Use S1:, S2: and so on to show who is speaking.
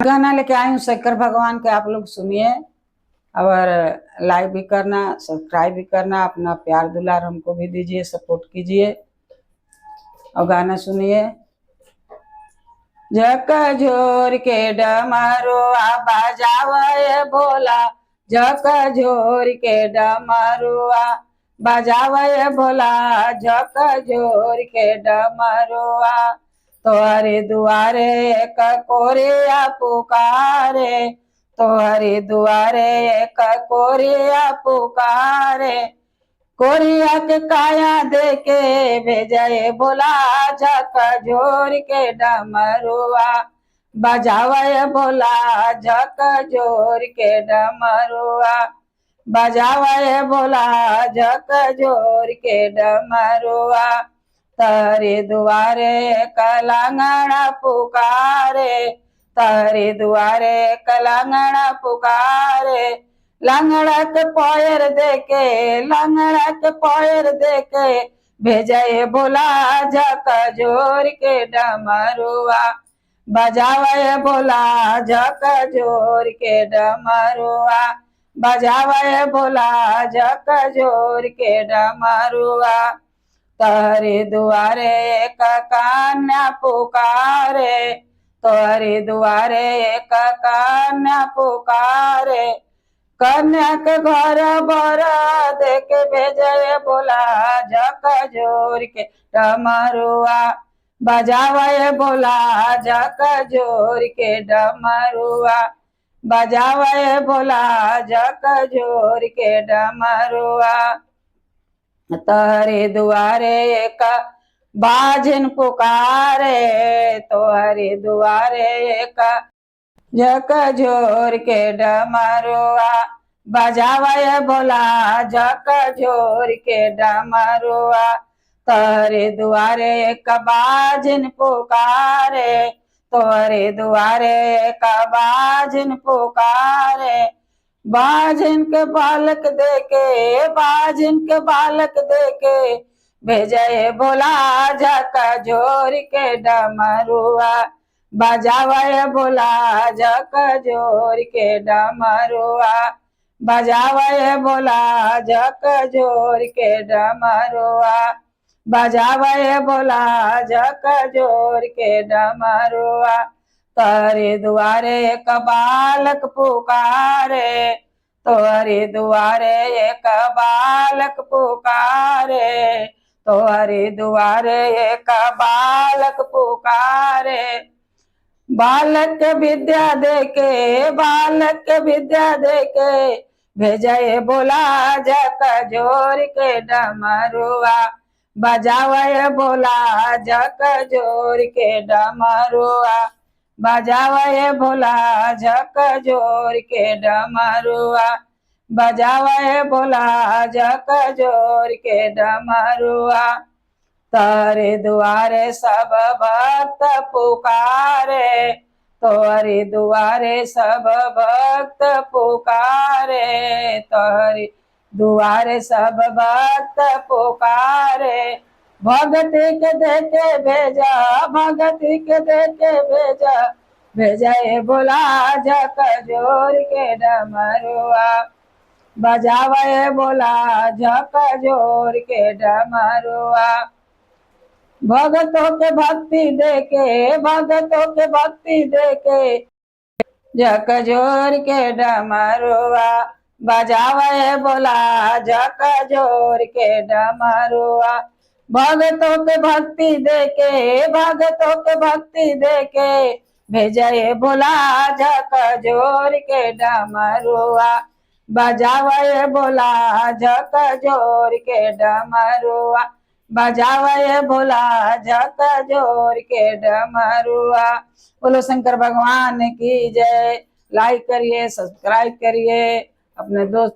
S1: गाना लेके आई हूँ शंकर भगवान के, आप लोग सुनिए और लाइक भी करना, सब्सक्राइब भी करना, अपना प्यार दुलार हमको भी दीजिए, सपोर्ट कीजिए और गाना सुनिए। जक झोर के डमरुआ बजावे भोला, जक झोर के डमरुआ बजावे भोला, जक झोर के डमरुआ तोहरे दुआरे एक कोरिया पुकारे, तोहरे दुआरे एक कोरिया पुकारे, कोरिया के काया दे के भेजे बोला, झक झोर के डमरुआ बजावे बोला, झक झोर के डमरुआ बजावे बोला, झक झोर के डमरुआ तारे दुआरे कलांगना पुकारे, तारे दुआरे कलांगना पुकारे, लंगड़ा के पैर देके, लंगड़ा के पैर देके भेजे बोला, झक झोर के डमरुआ बजावे बोला, झक झोर के डमरुआ बजावे बोला, झक झोर के डमरुआ तोहरे दुआरे एक कन्या पुकारे, तोहरे दुआरे एक कन्या पुकारे, कन्या के घर बरा देके भेजे बोला, झक झोर के डमरुआ बजावे बोला, झक झोर के डमरुआ बजावे बोला, झक झोर के डमरुआ तोहरे दुआरे एक बाजन पुकारे, तोहरे दुआरे एक झक झोर के डमरुआ बजावे बोला, झक झोर के डमरुआ तोहरे दुआरे एक बाजन पुकारे, तोहरे दुआरे एक बाजन पुकारे, बाजन के बालक देके, बाजन के बालक देके भेजे बोला, झक झोर के डमरुआ बजावे बोला, झक झोर के डमरुआ बजावे बोला, झक झोर के डमरुआ बजावे बोला, झक झोर के डमरुआ तोहरे दुआरे एक बालक पुकारे, तोहरे दुआरे एक बालक पुकारे, तोहरे दुआरे एक बालक पुकारे, बालक विद्या देके, बालक विद्या देके भेजे बोला, झक झोर के डमरुआ बजावे बोला, झक झोर के डमरुआ बजावे बोला, झक झोर के डमरुआ बजावे बोला, झक झोर के डमरुआ तारे दुआरे सब भक्त पुकारे, तोहरे दुआरे सब भक्त पुकारे, तोहरे दुआरे सब भक्त पुकारे, भगती के देके भेजा, भगती के देके भेजा भेजे बोला, झक झोर के डमरुआ बजावे बोला, झक झोर के डमरुआ भगतों के भक्ति देके, भगतों के भक्ति देके झक झोर के डमरुआ बजावे बोला, झक झोर के डमरुआ भगतों के भक्ति देके, भगतों के भक्ति देके भेजे बोला, झक झोर के डमरुआ बजावे बोला, झक झोर के डमरुआ बजावे बोला, झक झोर के डमरुआ। बोलो शंकर भगवान की जय। लाइक करिए, सब्सक्राइब करिए, अपने दोस्त